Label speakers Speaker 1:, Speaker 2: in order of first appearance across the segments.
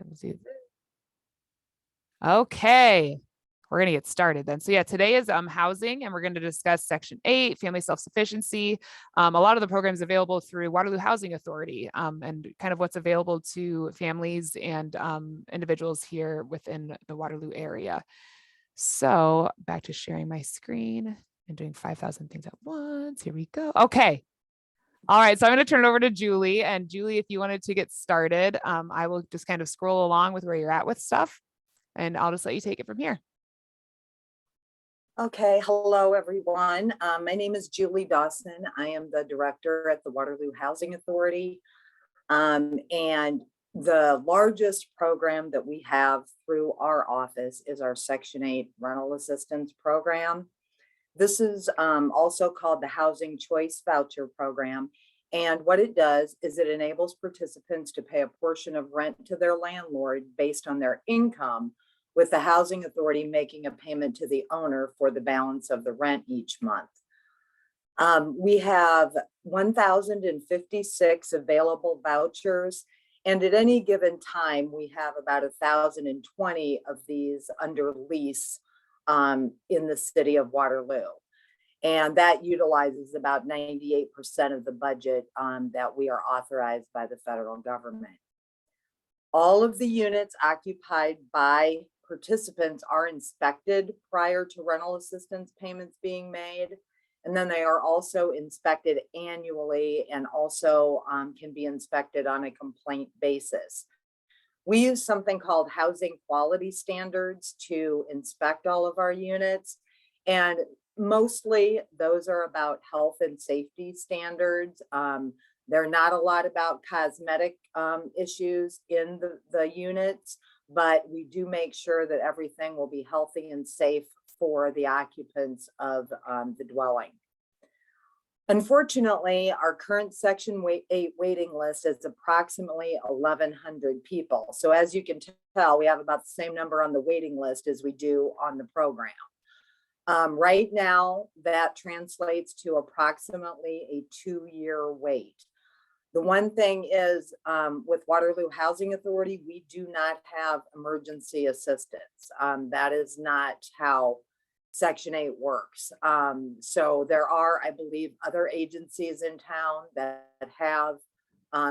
Speaker 1: Okay, let's see. Okay, we're gonna get started then. So yeah, today is housing, and we're going to discuss Section 8, family self-sufficiency. A lot of the programs available through Waterloo Housing Authority, and kind of what's available to families and individuals here within the Waterloo area. So back to sharing my screen and doing 5,000 things at once. Here we go. Okay. All right, so I'm going to turn it over to Julie. And Julie, if you wanted to get started, I will just kind of scroll along with where you're at with stuff, and I'll just let you take it from here.
Speaker 2: Okay, hello everyone. My name is Julie Dawson. I am the director at the Waterloo Housing Authority. And the largest program that we have through our office is our Section 8 rental assistance program. This is also called the Housing Choice Voucher Program. And what it does is it enables participants to pay a portion of rent to their landlord based on their income, with the Housing Authority making a payment to the owner for the balance of the rent each month. We have 1,056 available vouchers, and at any given time, we have about 1,020 of these under lease in the city of Waterloo. And that utilizes about 98% of the budget that we are authorized by the federal government. All of the units occupied by participants are inspected prior to rental assistance payments being made. And then they are also inspected annually, and also can be inspected on a complaint basis. We use something called housing quality standards to inspect all of our units. And mostly those are about health and safety standards. They're not a lot about cosmetic issues in the units, but we do make sure that everything will be healthy and safe for the occupants of the dwelling. Unfortunately, our current Section 8 waiting list is approximately 1,100 people. So as you can tell, we have about the same number on the waiting list as we do on the program. Right now, that translates to approximately a 2-year wait. The one thing is, with Waterloo Housing Authority, we do not have emergency assistance. That is not how Section 8 works. So there are, I believe, other agencies in town that have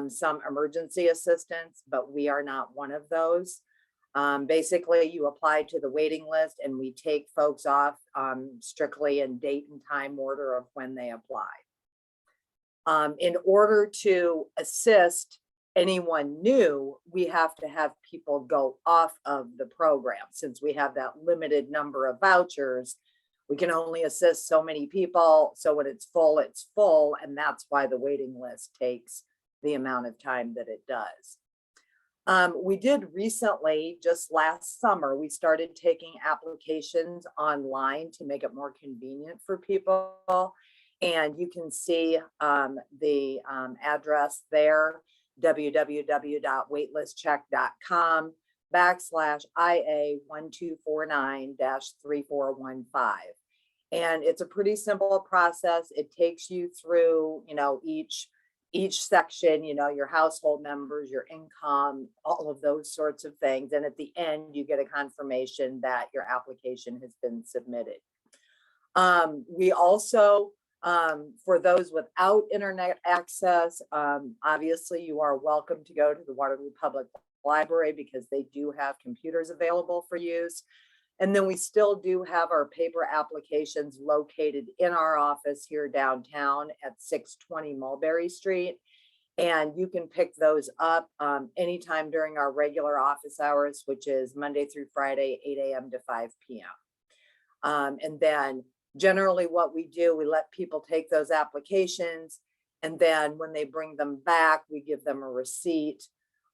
Speaker 2: some emergency assistance, but we are not one of those. Basically, you apply to the waiting list, and we take folks off strictly in date and time order of when they apply. In order to assist anyone new, we have to have people go off of the program. Since we have that limited number of vouchers, we can only assist so many people. So when it's full, and that's why the waiting list takes the amount of time that it does. We did recently, just last summer, we started taking applications online to make it more convenient for people. And you can see the address there, www.waitlistcheck.com/IA1249-3415. And it's a pretty simple process. It takes you through, each section, your household members, your income, all of those sorts of things. And at the end, you get a confirmation that your application has been submitted. We also, for those without internet access, obviously you are welcome to go to the Waterloo Public Library because they do have computers available for use. And then we still do have our paper applications located in our office here downtown at 620 Mulberry Street. And you can pick those up anytime during our regular office hours, which is Monday through Friday, 8 a.m. to 5 p.m. And then generally what we do, we let people take those applications, and then when they bring them back, we give them a receipt,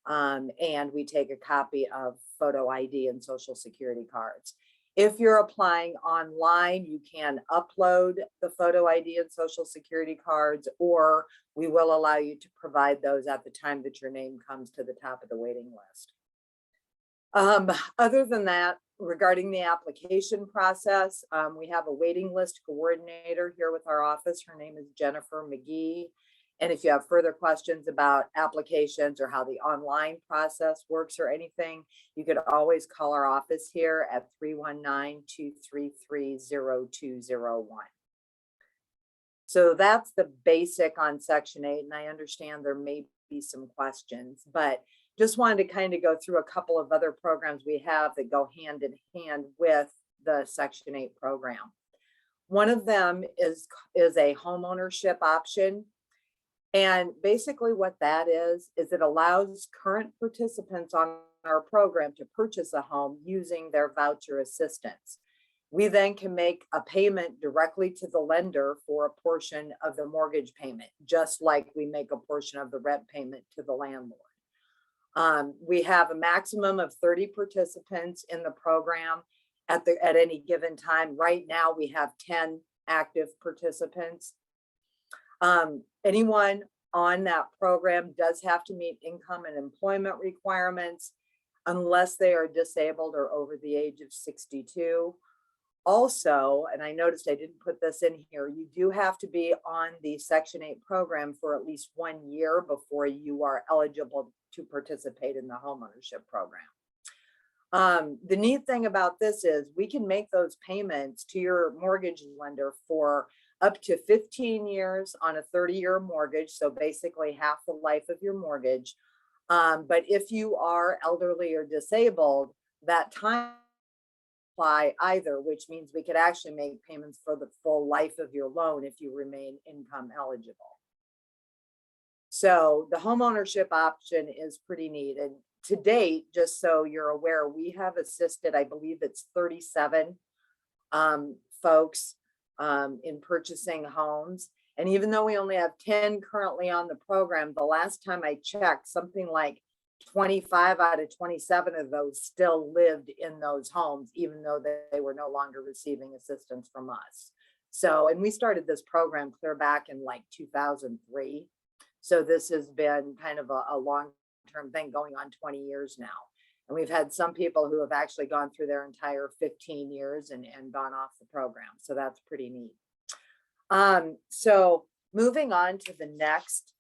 Speaker 2: and we take a copy of photo ID and social security cards. If you're applying online, you can upload the photo ID and social security cards, or we will allow you to provide those at the time that your name comes to the top of the waiting list. Other than that, regarding the application process, we have a waiting list coordinator here with our office. Her name is Jennifer McGee, And if you have further questions about applications or how the online process works or anything, you could always call our office here at 319-233-0201. So that's the basic on Section 8, and I understand there may be some questions, but just wanted to kind of go through a couple of other programs we have that go hand in hand with the Section 8 program. One of them is a homeownership option. And basically what that is it allows current participants on our program to purchase a home using their voucher assistance. We then can make a payment directly to the lender for a portion of the mortgage payment, just like we make a portion of the rent payment to the landlord. We have a maximum of 30 participants in the program at any given time. Right now, we have 10 active participants. Anyone on that program does have to meet income and employment requirements unless they are disabled or over the age of 62. Also, and I noticed I didn't put this in here, you do have to be on the Section 8 program for at least 1 year before you are eligible to participate in the homeownership program. The neat thing about this is we can make those payments to your mortgage lender for up to 15 years on a 30-year mortgage. So basically half the life of your mortgage. But if you are elderly or disabled, that time apply either, which means we could actually make payments for the full life of your loan if you remain income eligible. So the homeownership option is pretty neat. And to date, just so you're aware, we have assisted, I believe it's 37 folks in purchasing homes. And even though we only have 10 currently on the program, the last time I checked, something like 25 out of 27 of those still lived in those homes, even though they were no longer receiving assistance from us. So, and we started this program clear back in like 2003. So this has been kind of a long-term thing going on 20 years now. And we've had some people who have actually gone through their entire 15 years and gone off the program. So that's pretty neat. So moving on to the next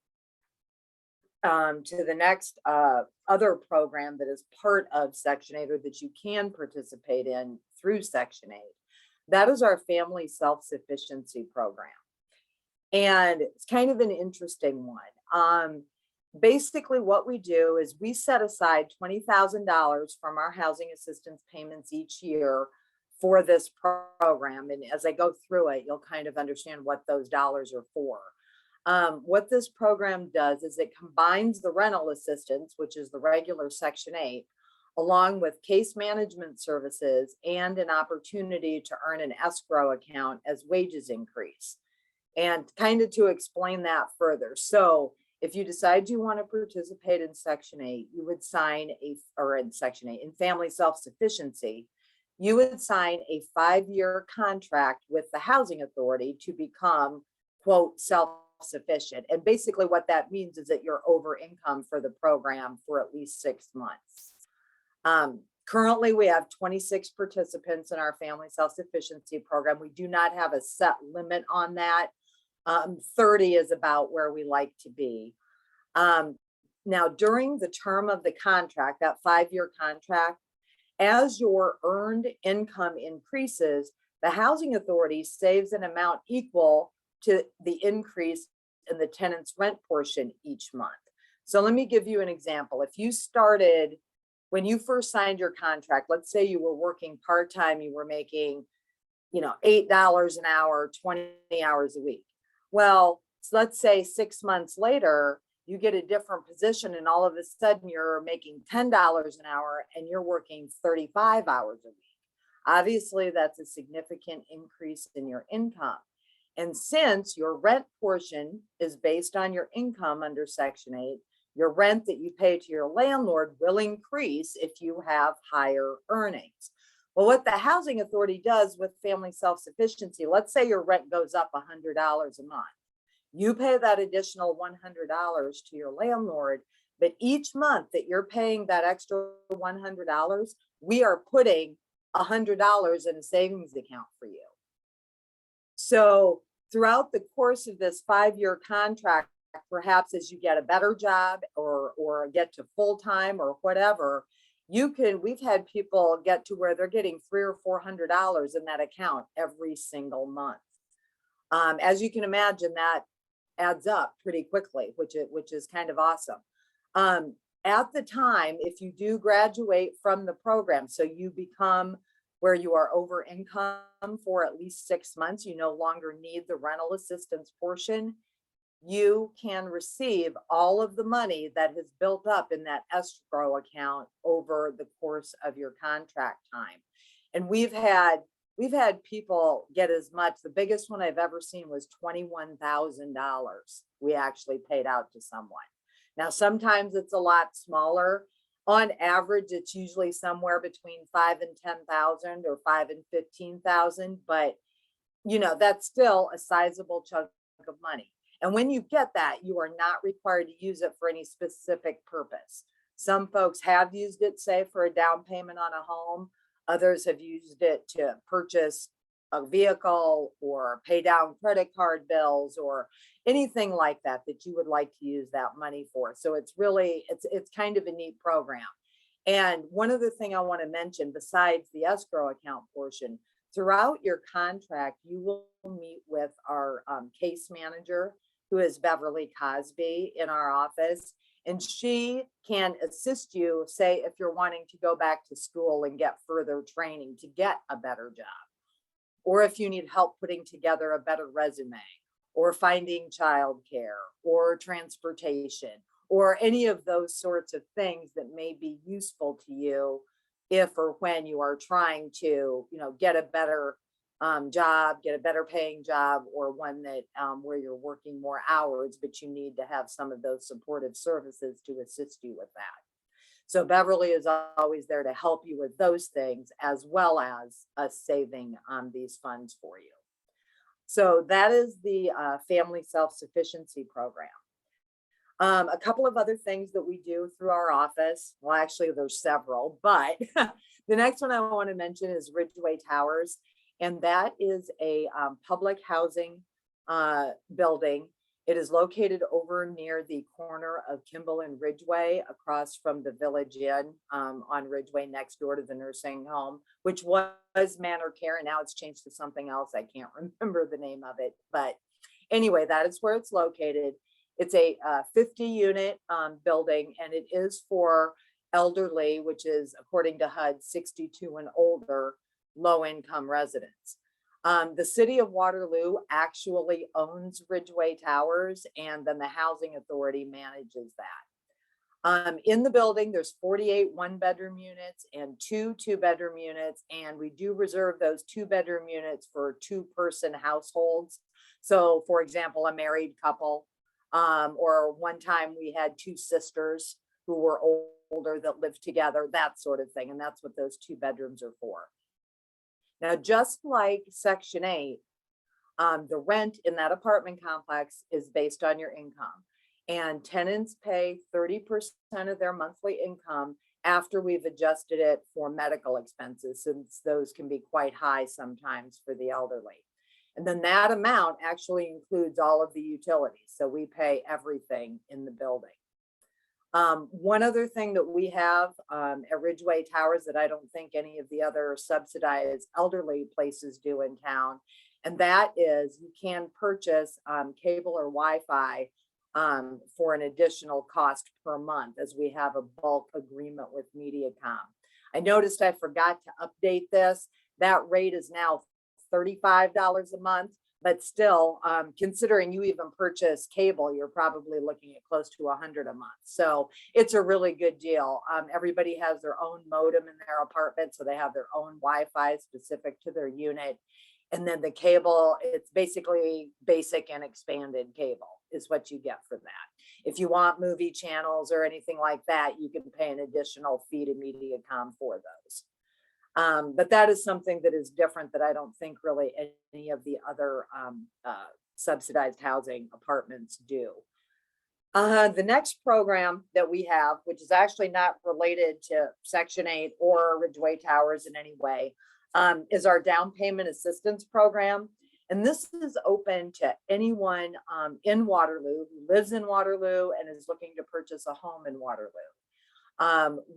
Speaker 2: other program that is part of Section 8 or that you can participate in through Section 8. That is our family self-sufficiency program. And it's kind of an interesting one. Basically what we do is we set aside $20,000 from our housing assistance payments each year for this program. And as I go through it, you'll kind of understand what those dollars are for. What this program does is it combines the rental assistance, which is the regular Section 8, along with case management services and an opportunity to earn an escrow account as wages increase. And kind of to explain that further. So if you decide you want to participate in Section 8, you would sign in family self-sufficiency, you would sign a 5-year contract with the housing authority to become, quote, self-sufficient. And basically what that means is that you're over income for the program for at least 6 months. Currently, we have 26 participants in our family self-sufficiency program. We do not have a set limit on that. 30 is about where we like to be. Now, during the term of the contract, that 5-year contract, as your earned income increases, the housing authority saves an amount equal to the increase in the tenant's rent portion each month. So let me give you an example. If you started, when you first signed your contract, let's say you were working part-time, you were making, $8 an hour, 20 hours a week. Well, so let's say 6 months later, you get a different position and all of a sudden you're making $10 an hour and you're working 35 hours a week. Obviously, that's a significant increase in your income. And since your rent portion is based on your income under Section 8, your rent that you pay to your landlord will increase if you have higher earnings. Well, what the housing authority does with family self-sufficiency, let's say your rent goes up $100 a month. You pay that additional $100 to your landlord, but each month that you're paying that extra $100, we are putting $100 in a savings account for you. So throughout the course of this 5-year contract perhaps as you get a better job or get to full-time or whatever, we've had people get to where they're getting $300 or $400 in that account every single month. As you can imagine, that adds up pretty quickly, which is kind of awesome. At the time, if you do graduate from the program, so you become where you are over income for at least 6 months, you no longer need the rental assistance portion, you can receive all of the money that has built up in that escrow account over the course of your contract time. And we've had people get as much. The biggest one I've ever seen was $21,000 we actually paid out to someone. Now, sometimes it's a lot smaller. On average, it's usually somewhere between 5 and 10,000 or 5 and 15,000, but that's still a sizable chunk of money. And when you get that, you are not required to use it for any specific purpose. Some folks have used it, say, for a down payment on a home. Others have used it to purchase a vehicle or pay down credit card bills or anything like that you would like to use that money for. So it's kind of a neat program. And one other thing I want to mention, besides the escrow account portion, throughout your contract, you will meet with our case manager, who is Beverly Cosby, in our office. And she can assist you, say, if you're wanting to go back to school and get further training to get a better job, or if you need help putting together a better resume, or finding childcare, or transportation, or any of those sorts of things that may be useful to you if or when you are trying to, get a better job, get a better paying job, or one that where you're working more hours, but you need to have some of those supportive services to assist you with that. So Beverly is always there to help you with those things, as well as us saving these funds for you. So that is the Family Self-Sufficiency Program. A couple of other things that we do through our office. Well, actually, there's several, but the next one I want to mention is Ridgeway Towers. And that is a public housing building. It is located over near the corner of Kimball and Ridgeway, across from the Village Inn on Ridgeway, next door to the nursing home, which was Manor Care, and now it's changed to something else. I can't remember the name of it. But anyway, that is where it's located. It's a 50-unit building, and it is for elderly, which is, according to HUD, 62 and older, low-income residents. The city of Waterloo actually owns Ridgeway Towers, and then the housing authority manages that. In the building, there's 48 one-bedroom units and 2 two-bedroom units, and we do reserve those 2-bedroom units for 2-person households. So, for example, a married couple, or one time we had 2 sisters who were older that lived together, that sort of thing, and that's what those 2 bedrooms are for. Now, just like Section 8, the rent in that apartment complex is based on your income, and tenants pay 30% of their monthly income after we've adjusted it for medical expenses, since those can be quite high sometimes for the elderly. And then that amount actually includes all of the utilities. So we pay everything in the building. One other thing that we have at Ridgeway Towers that I don't think any of the other subsidized elderly places do in town, and that is you can purchase cable or Wi-Fi for an additional cost per month, as we have a bulk agreement with Mediacom. I noticed I forgot to update this. That rate is now $35 a month. But still, considering you even purchase cable, you're probably looking at close to $100 a month. So it's a really good deal. Everybody has their own modem in their apartment, so they have their own Wi-Fi specific to their unit. And then the cable, it's basically basic and expanded cable is what you get for that. If you want movie channels or anything like that, you can pay an additional fee to Mediacom for those. But that is something that is different that I don't think really any of the other subsidized housing apartments do. The next program that we have, which is actually not related to Section 8 or Ridgeway Towers in any way, is our down payment assistance program. And this is open to anyone in Waterloo who lives in Waterloo and is looking to purchase a home in Waterloo.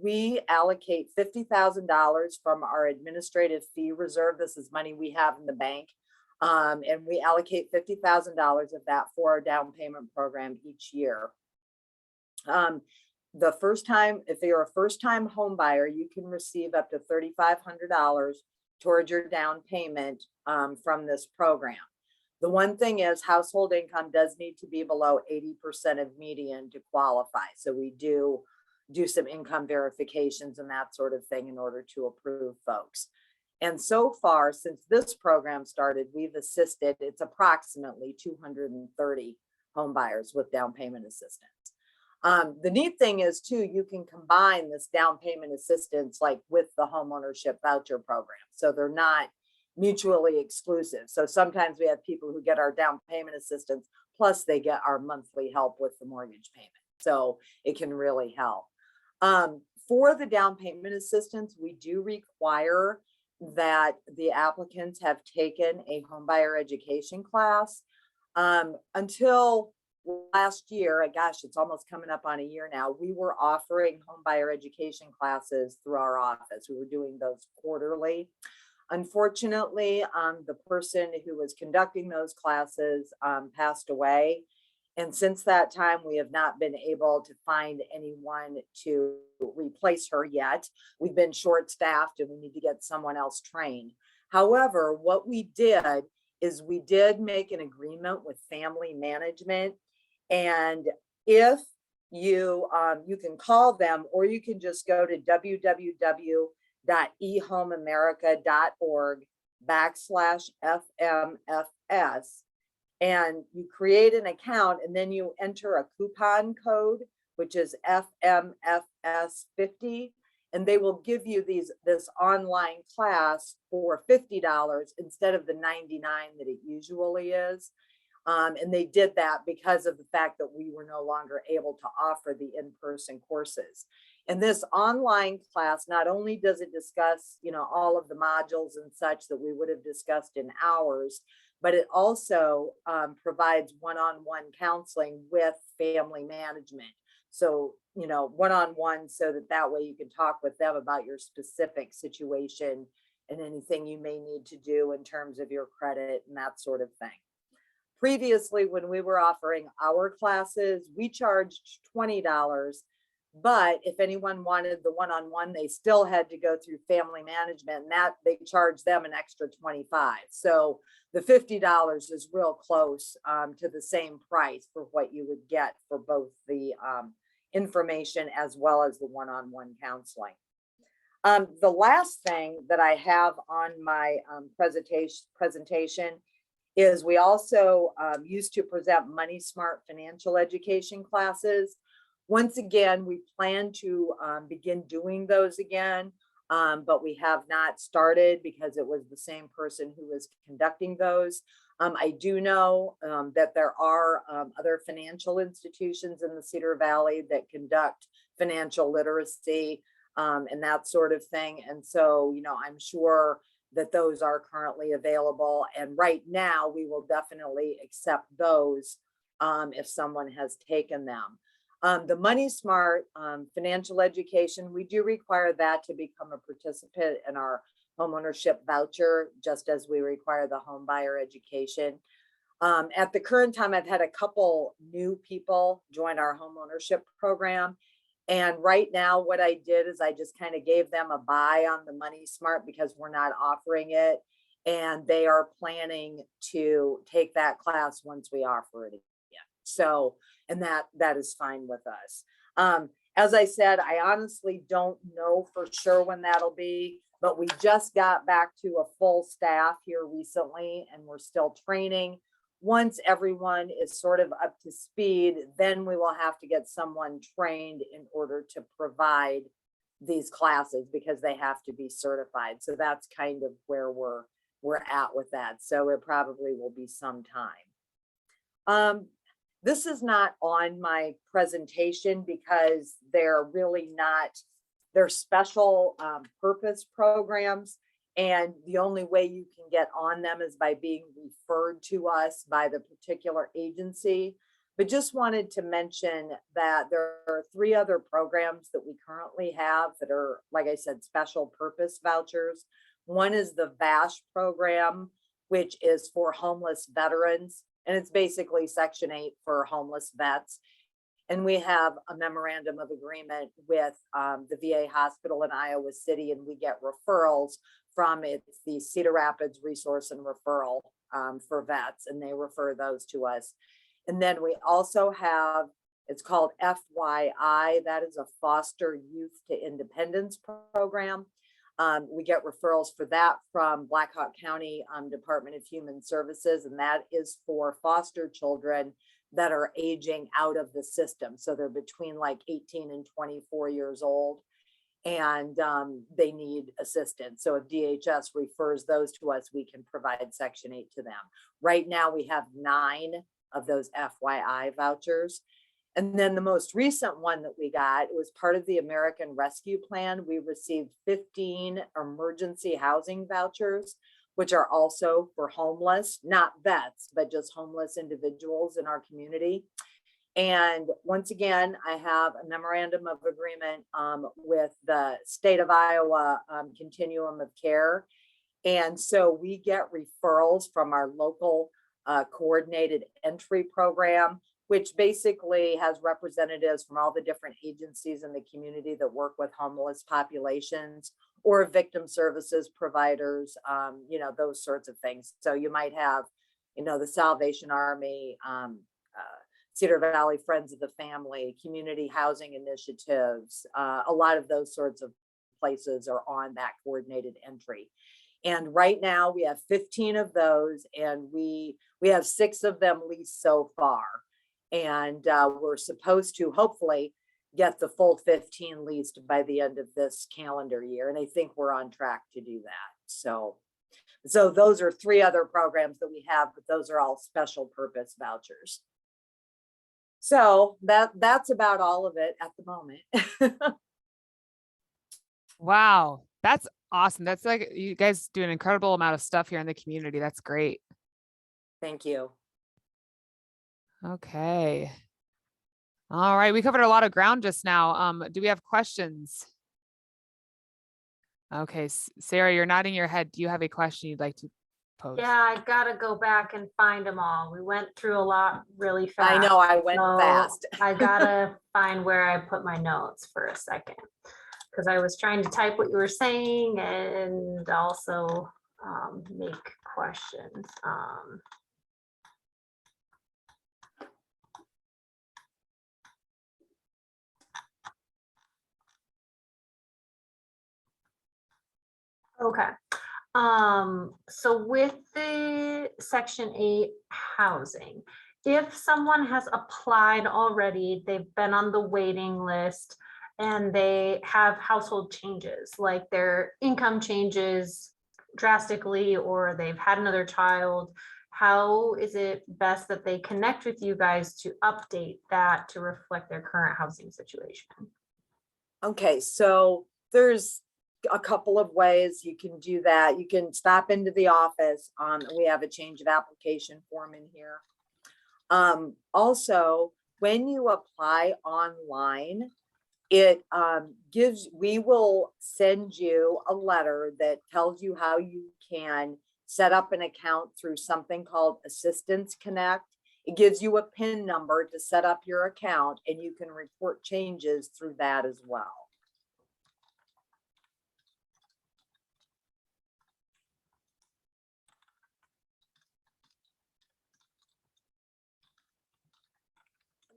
Speaker 2: We allocate $50,000 from our administrative fee reserve. This is money we have in the bank. And we allocate $50,000 of that for our down payment program each year. The first time, if you're a first-time home buyer, you can receive up to $3,500 towards your down payment from this program. The one thing is household income does need to be below 80% of median to qualify. So we do some income verifications and that sort of thing in order to approve folks. And so far, since this program started, we've assisted, it's approximately 230 home buyers with down payment assistance. The neat thing is too, you can combine this down payment assistance like with the homeownership voucher program. So they're not mutually exclusive. So sometimes we have people who get our down payment assistance, plus they get our monthly help with the mortgage payment. So it can really help. For the down payment assistance, we do require that the applicants have taken a homebuyer education class. Until last year, gosh, it's almost coming up on a year now, we were offering homebuyer education classes through our office. We were doing those quarterly. Unfortunately, the person who was conducting those classes passed away. And since that time, we have not been able to find anyone to replace her yet. We've been short-staffed and we need to get someone else trained. However, what we did is we did make an agreement with family management. And if you, you can call them, or you can just go to www.ehomeamerica.org/FMFS. And you create an account and then you enter a coupon code, which is FMFS50. And they will give you this online class for $50 instead of the $99 that it usually is. And they did that because of the fact that we were no longer able to offer the in-person courses. And this online class, not only does it discuss, all of the modules and such that we would have discussed in hours, but it also provides one-on-one counseling with family management. So, one-on-one, so that way you can talk with them about your specific situation and anything you may need to do in terms of your credit and that sort of thing. Previously, when we were offering our classes, we charged $20, but if anyone wanted the one-on-one, they still had to go through family management, and that they charged them an extra $25. So the $50 is real close to the same price for what you would get for both the information as well as the one-on-one counseling. The last thing that I have on my presentation is we also used to present Money Smart financial education classes. Once again, we plan to begin doing those again, but we have not started because it was the same person who was conducting those. I do know that there are other financial institutions in the Cedar Valley that conduct financial literacy and that sort of thing. And so, I'm sure that those are currently available. And right now we will definitely accept those if someone has taken them. The Money Smart financial education, we do require that to become a participant in our homeownership voucher, just as we require the home buyer education. At the current time, I've had a couple new people join our homeownership program. And right now, what I did is I just kind of gave them a buy on the Money Smart because we're not offering it. And they are planning to take that class once we offer it again. So, and that is fine with us. As I said, I honestly don't know for sure when that'll be, but we just got back to a full staff here recently and we're still training. Once everyone is sort of up to speed, then we will have to get someone trained in order to provide these classes because they have to be certified. So that's kind of where we're at with that. So it probably will be some time. This is not on my presentation because they're really not, they're special purpose programs. And the only way you can get on them is by being referred to us by the particular agency. But just wanted to mention that there are 3 other programs that we currently have that are, like I said, special purpose vouchers. One is the VASH program, which is for homeless veterans. And it's basically Section 8 for homeless vets. And we have a memorandum of agreement with the VA hospital in Iowa City, and we get referrals from it's the Cedar Rapids Resource and Referral for vets, and they refer those to us. And then we also have, it's called FYI, that is a Foster Youth to Independence program. We get referrals for that from Black Hawk County Department of Human Services, and that is for foster children that are aging out of the system. So they're between like 18 and 24 years old, and they need assistance. So if DHS refers those to us, we can provide Section 8 to them. Right now we have 9 of those FYI vouchers. And then the most recent one that we got was part of the American Rescue Plan. We received 15 emergency housing vouchers, which are also for homeless, not vets, but just homeless individuals in our community. And once again, I have a memorandum of agreement with the state of Iowa Continuum of Care. And so we get referrals from our local coordinated entry program, which basically has representatives from all the different agencies in the community that work with homeless populations, or victim services providers, you know, those sorts of things. So you might have, you know, the Salvation Army, Cedar Valley Friends of the Family, community housing initiatives, a lot of those sorts of places are on that coordinated entry. And right now we have 15 of those, and we have 6 of them leased so far. And we're supposed to hopefully get the full 15 leased by the end of this calendar year. And I think we're on track to do that. So those are 3 other programs that we have, but those are all special purpose vouchers. So that's about all of it at the moment.
Speaker 1: Wow, that's awesome. That's like, you guys do an incredible amount of stuff here in the community. That's great.
Speaker 2: Thank you.
Speaker 1: Okay. All right. We covered a lot of ground just now. Do we have questions? Okay. Sarah, you're nodding your head. Do you have a question you'd like to pose?
Speaker 3: Yeah, I gotta go back and find them all. We went through a lot really fast.
Speaker 2: I know, I went
Speaker 3: so
Speaker 2: fast.
Speaker 3: I gotta find where I put my notes for a second, because I was trying to type what you were saying and also make questions. Okay. So with the Section 8 housing, if someone has applied already, they've been on the waiting list, and they have household changes, like their income changes drastically, or they've had another child, how is it best that they connect with you guys to update that to reflect their current housing situation?
Speaker 2: Okay, so there's a couple of ways you can do that. You can stop into the office. We have a change of application form in here. Also, when you apply online, it we will send you a letter that tells you how you can set up an account through something called Assistance Connect. It gives you a PIN number to set up your account, and you can report changes through that as well.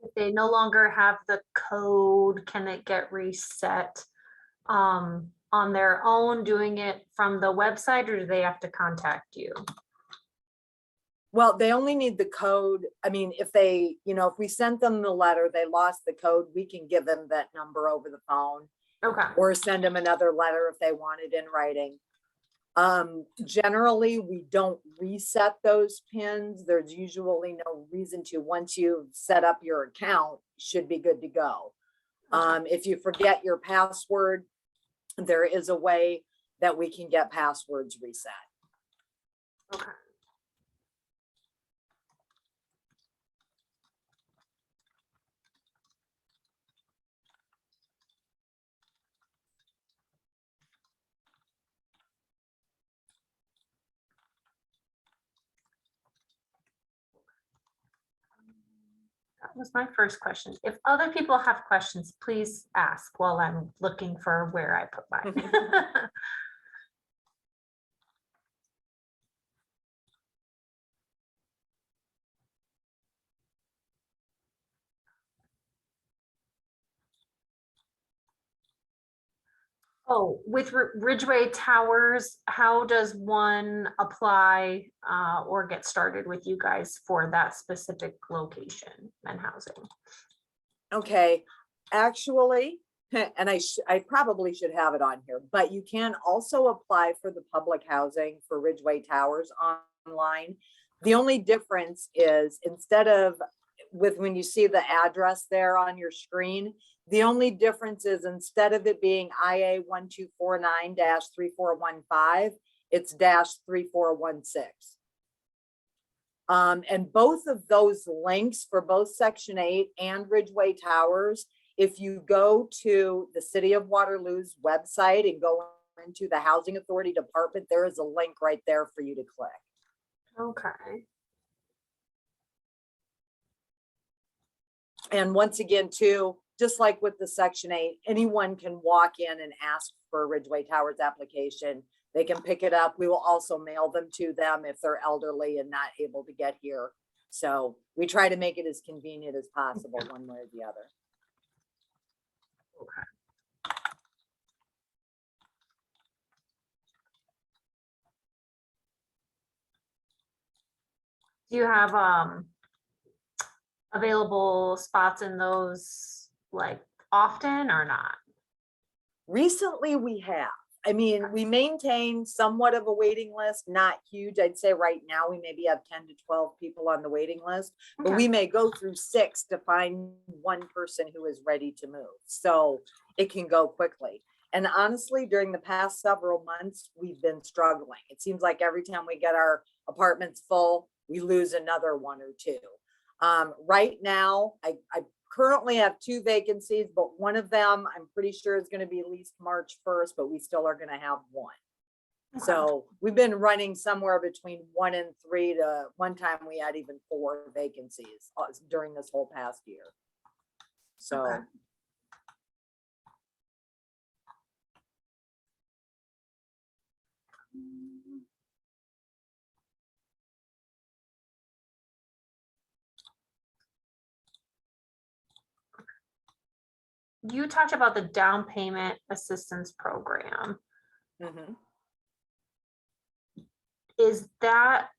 Speaker 3: If they no longer have the code, can it get reset on their own, doing it from the website, or do they have to contact you?
Speaker 2: Well, they only need the code. I mean, if they, you know, if we sent them the letter, they lost the code, we can give them that number over the phone.
Speaker 3: Okay.
Speaker 2: Or send them another letter if they want it in writing. Generally, we don't reset those pins. There's usually no reason to. Once you've set up your account, should be good to go. If you forget your password, there is a way that we can get passwords reset.
Speaker 3: Okay. That was my first question. If other people have questions, please ask while I'm looking for where I put mine. Oh, with Ridgeway Towers, how does one apply or get started with you guys for that specific location and housing?
Speaker 2: Okay, actually, and I probably should have it on here, but you can also apply for the public housing for Ridgeway Towers online. The only difference is instead of when you see the address there on your screen, the only difference is instead of it being IA 1249-3415, it's -3416. And both of those links for both Section 8 and Ridgeway Towers, if you go to the City of Waterloo's website and go into the Housing Authority Department, there is a link right there for you to click.
Speaker 3: Okay.
Speaker 2: And once again, too, just like with the Section 8, anyone can walk in and ask for a Ridgeway Towers application. They can pick it up. We will also mail them to them if they're elderly and not able to get here. So we try to make it as convenient as possible, one way or the other.
Speaker 3: Okay. Do you have available spots in those like often or not?
Speaker 2: Recently, we have. I mean, we maintain somewhat of a waiting list, not huge. I'd say right now we maybe have 10 to 12 people on the waiting list, but
Speaker 3: Okay.
Speaker 2: we may go through 6 to find one person who is ready to move. So it can go quickly. And honestly, during the past several months, we've been struggling. It seems like every time we get our apartments full, we lose another one or two. Right now, I currently have 2 vacancies, but one of them I'm pretty sure is going to be at least March 1st, but we still are going to have one.
Speaker 3: Okay.
Speaker 2: So we've been running somewhere between 1 and 3 to one time we had even 4 vacancies during this whole past year. So.
Speaker 3: Okay. You talked about the down payment assistance program.
Speaker 2: Mhm.
Speaker 3: Is that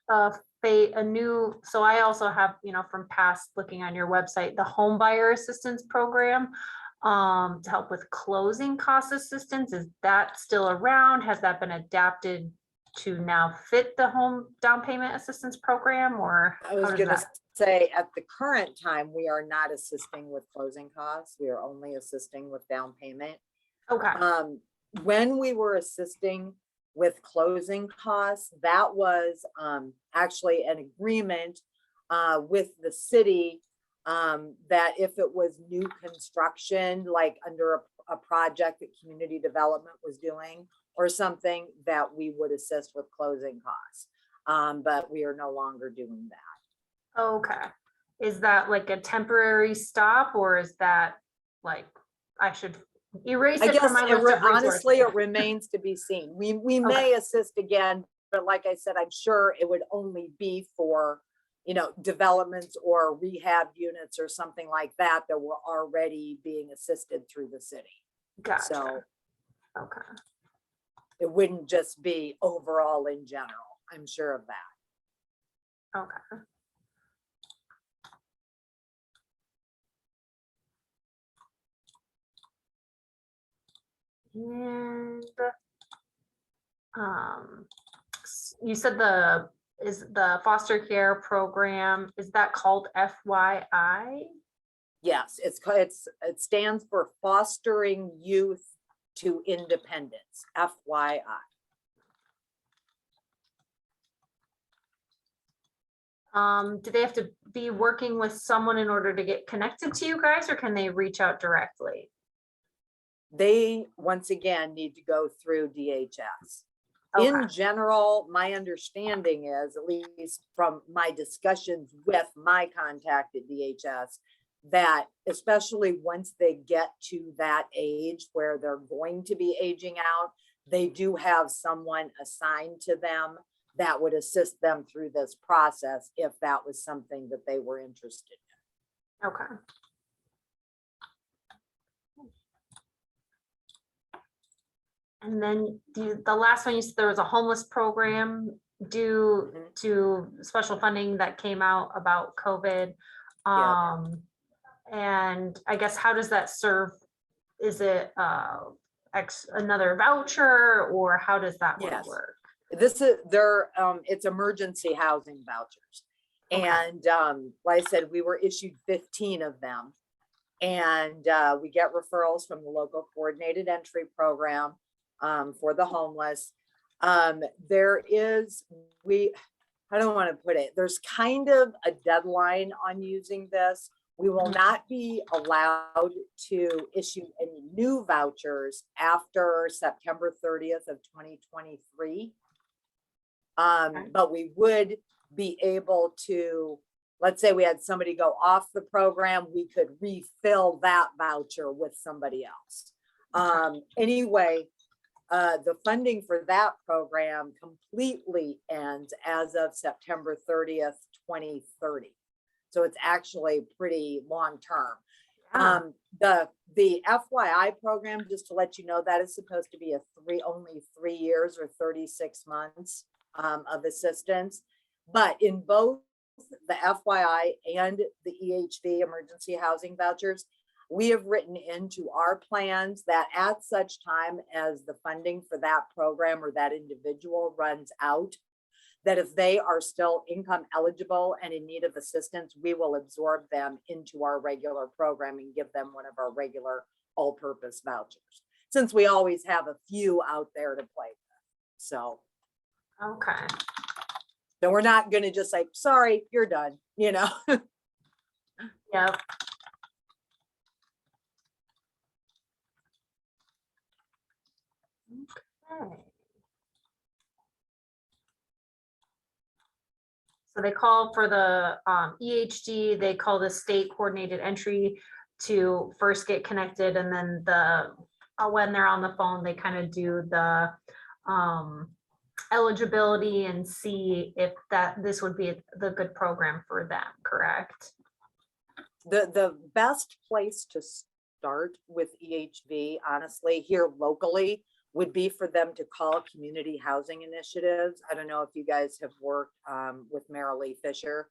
Speaker 3: a new, so I also have, from past looking on your website, the home buyer assistance program to help with closing cost assistance. Is that still around? Has that been adapted to now fit the home down payment assistance program, or
Speaker 2: I was
Speaker 3: how does
Speaker 2: going to
Speaker 3: that?
Speaker 2: say at the current time, we are not assisting with closing costs. We are only assisting with down payment.
Speaker 3: Okay.
Speaker 2: When we were assisting with closing costs, that was actually an agreement with the city that if it was new construction, like under a project that community development was doing or something, that we would assist with closing costs. But we are no longer doing that.
Speaker 3: Okay. Is that like a temporary stop, or is that like, I should erase
Speaker 2: I
Speaker 3: it from
Speaker 2: guess
Speaker 3: my list of
Speaker 2: honestly,
Speaker 3: resources?
Speaker 2: it remains to be seen. We may assist again, but like I said, I'm sure it would only be for, developments or rehab units or something like that that were already being assisted through the city.
Speaker 3: Gotcha.
Speaker 2: So
Speaker 3: Okay.
Speaker 2: it wouldn't just be overall in general. I'm sure of that.
Speaker 3: Okay. And you said is the foster care program, is that called FYI?
Speaker 2: Yes, it stands for Fostering Youth to independence, FYI.
Speaker 3: Do they have to be working with someone in order to get connected to you guys, or can they reach out directly?
Speaker 2: They, once again, need to go through DHS.
Speaker 3: Okay.
Speaker 2: In general, my understanding is, at least from my discussions with my contact at DHS, that especially once they get to that age where they're going to be aging out, they do have someone assigned to them that would assist them through this process if that was something that they were interested in.
Speaker 3: Okay. And then the last one, you said there was a homeless program due to special funding that came out about COVID. And I guess, how does that serve? Is it another voucher, or how does that one work?
Speaker 2: This is it's emergency housing vouchers.
Speaker 3: Okay.
Speaker 2: And like I said, we were issued 15 of them. And we get referrals from the local coordinated entry program for the homeless. There is, I don't want to put it, there's kind of a deadline on using this. We will not be allowed to issue any new vouchers after September 30th of 2023. But we would be able to, let's say we had somebody go off the program, we could refill that voucher with somebody else. Anyway, the funding for that program completely ends as of September 30th, 2030. So it's actually pretty long term. The FYI program, just to let you know, that is supposed to be only 3 years or 36 months of assistance. But in both the FYI and the EHV, emergency housing vouchers, we have written into our plans that at such time as the funding for that program or that individual runs out, that if they are still income eligible and in need of assistance, we will absorb them into our regular program and give them one of our regular all-purpose vouchers, since we always have a few out there to play with. So,
Speaker 3: okay.
Speaker 2: So we're not going to just say, sorry, you're done, you know?
Speaker 3: Yep. Okay. So they call for the EHD, they call the state coordinated entry to first get connected, and then when they're on the phone, they kind of do the eligibility and see if this would be the good program for them, correct?
Speaker 2: The best place to start with EHV, honestly, here locally, would be for them to call community housing initiatives. I don't know if you guys have worked with Marilee Fisher,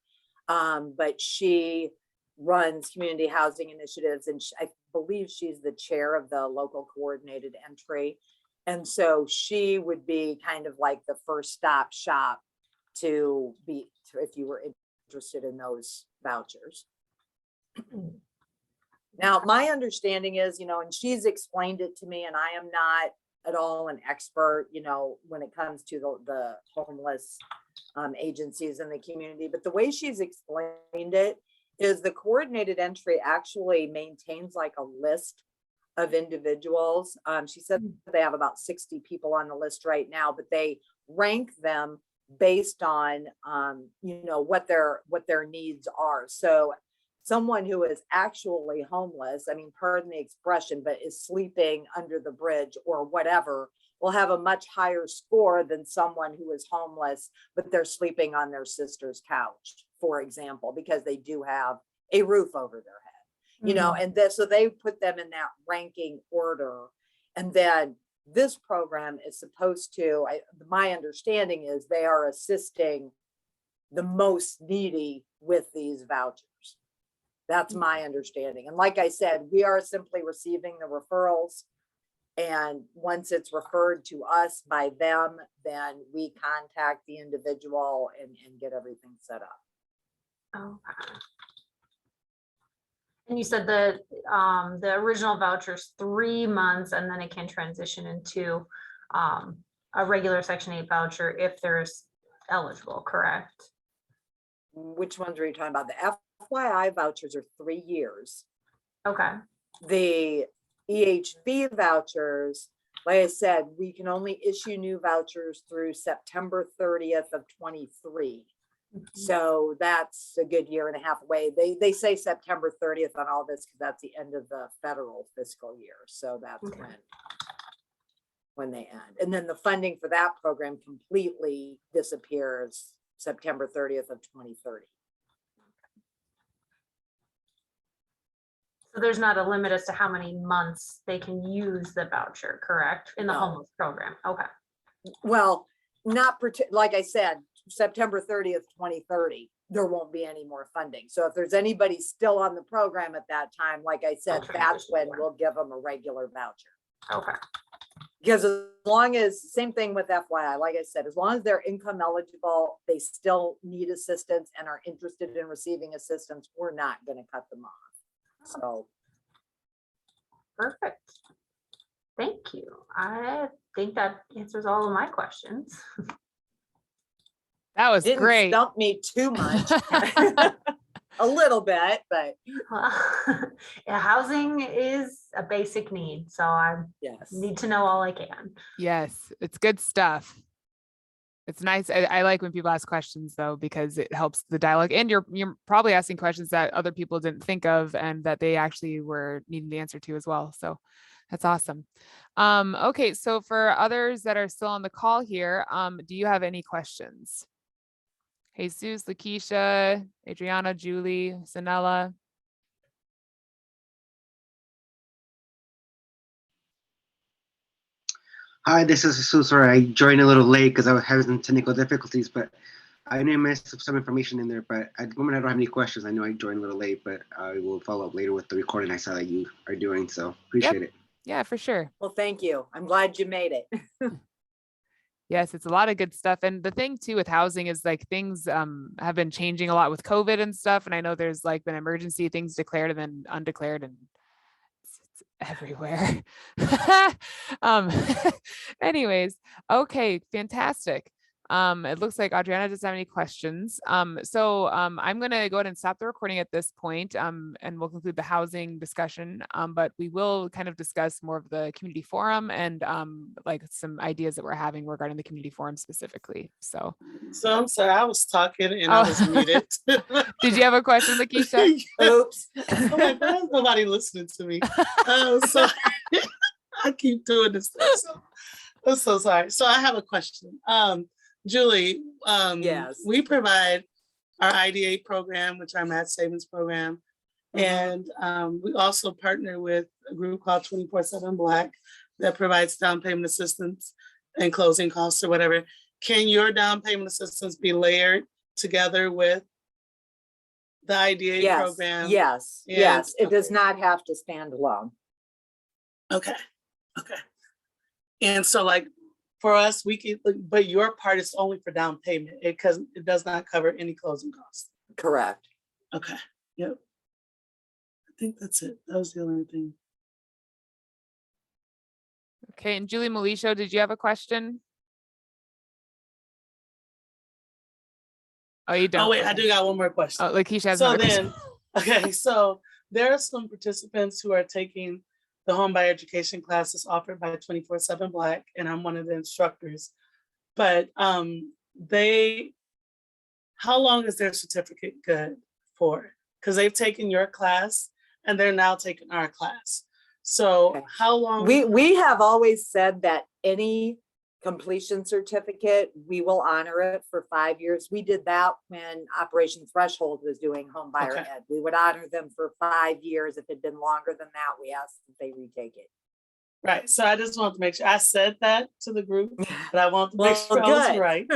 Speaker 2: but she runs community housing initiatives, and I believe she's the chair of the local coordinated entry. And so she would be kind of like the first stop shop if you were interested in those vouchers. Now, my understanding is, and she's explained it to me, and I am not at all an expert, when it comes to the homeless agencies in the community, but the way she's explained it is the coordinated entry actually maintains like a list of individuals. She said they have about 60 people on the list right now, but they rank them based on, what their needs are. So someone who is actually homeless, I mean, pardon the expression, but is sleeping under the bridge or whatever, will have a much higher score than someone who is homeless, but they're sleeping on their sister's couch, for example, because they do have a roof over their head, and so they put them in that ranking order. And then this program is supposed to, my understanding is they are assisting the most needy with these vouchers. That's my understanding. And like I said, we are simply receiving the referrals. And once it's referred to us by them, then we contact the individual and get everything set up.
Speaker 3: Okay. And you said the original voucher's 3 months, and then it can transition into a regular Section 8 voucher if there's eligible, correct?
Speaker 2: Which ones are you talking about? The FYI vouchers are 3 years.
Speaker 3: Okay,
Speaker 2: The EHV vouchers, like I said, we can only issue new vouchers through September 30th of 23. So that's a good year and a half away. They say September 30th on all this because that's the end of the federal fiscal year. So that's
Speaker 3: Okay.
Speaker 2: when they end. And then the funding for that program completely disappears September 30th of 2030.
Speaker 3: so there's not a limit as to how many months they can use the voucher, correct? In the
Speaker 2: No.
Speaker 3: homeless program, okay.
Speaker 2: Well, not like I said, September 30th, 2030, there won't be any more funding. So if there's anybody still on the program at that time, like I said, that's when we'll give them a regular voucher.
Speaker 3: Okay,
Speaker 2: Because as long as, same thing with FYI, like I said, as long as they're income eligible, they still need assistance and are interested in receiving assistance, we're not going to cut them off. So.
Speaker 3: perfect. Thank you. I think that answers all of my questions.
Speaker 1: That was
Speaker 2: Didn't
Speaker 1: great.
Speaker 2: stump me too much. A little bit, but
Speaker 3: Yeah, housing is a basic need, so I
Speaker 2: yes.
Speaker 3: need to know all I can.
Speaker 1: Yes, it's good stuff. It's nice. I like when people ask questions though, because it helps the dialogue, and you're probably asking questions that other people didn't think of and that they actually were needing the answer to as well. So that's awesome. Okay, so for others that are still on the call here, do you have any questions? Jesus, Lakeisha, Adriana, Julie, Sanella.
Speaker 4: Hi, this is Jesus. Sorry, I joined a little late because I was having some technical difficulties, but I know I missed some information in there. But at the moment, I don't have any questions. I know I joined a little late, but I will follow up later with the recording I saw that you are doing. So appreciate it.
Speaker 1: Yeah, for sure.
Speaker 2: Well, thank you. I'm glad you made it.
Speaker 1: Yes, it's a lot of good stuff. And the thing too with housing is like things have been changing a lot with COVID and stuff. And I know there's like been emergency things declared and then undeclared, and it's everywhere. Anyways, okay, fantastic. It looks like Adriana doesn't have any questions. So I'm going to go ahead and stop the recording at this point, and we'll conclude the housing discussion. But we will kind of discuss more of the community forum and like some ideas that we're having regarding the community forum specifically. So
Speaker 5: I'm sorry, I was talking and I was muted.
Speaker 1: did you have a question, Lakeisha?
Speaker 2: Oops.
Speaker 5: I'm like, there's nobody listening to me. So I keep doing this. So I'm so sorry. So I have a question. Julie,
Speaker 2: Yes.
Speaker 5: we provide our IDA program, which our math savings program. And we also partner with a group called 24/7 Black that provides down payment assistance and closing costs or whatever. Can your down payment assistance be layered together with the IDA
Speaker 2: Yes.
Speaker 5: program?
Speaker 2: Yes.
Speaker 5: And-
Speaker 2: Yes. It does
Speaker 5: okay.
Speaker 2: not have to stand alone.
Speaker 5: Okay. And so like for us, we can, but your part is only for down payment because it does not cover any closing costs.
Speaker 2: Correct.
Speaker 5: Okay. Yep. I think that's it. That was the only thing.
Speaker 1: Okay, and Julie Malisho, did you have a question? Oh, you don't.
Speaker 5: Oh wait, I
Speaker 1: Okay.
Speaker 5: do got one more question.
Speaker 1: Oh, Lakeisha has
Speaker 5: So
Speaker 1: another
Speaker 5: then,
Speaker 1: question.
Speaker 5: okay, so there are some participants who are taking the home buyer education classes offered by 24/7 Black, and I'm one of the instructors. But how long is their certificate good for? Because they've taken your class and they're now taking our class. So
Speaker 2: Okay.
Speaker 5: how long?
Speaker 2: We have always said that any completion certificate, we will honor it for 5 years. We did that when Operation Threshold was doing home buyer
Speaker 5: Okay.
Speaker 2: ed. We would honor them for 5 years. If it'd been longer than that, we asked that they retake it.
Speaker 5: Right. So I just wanted to make sure I said that to the group, but I want to make
Speaker 2: Well,
Speaker 5: sure I was
Speaker 2: good.
Speaker 5: right.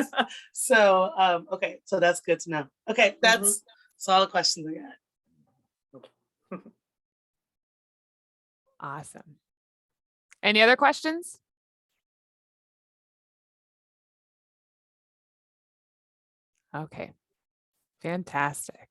Speaker 5: So okay, so that's good to know. Okay, that's all the questions I got.
Speaker 1: Awesome. Any other questions? Okay, fantastic.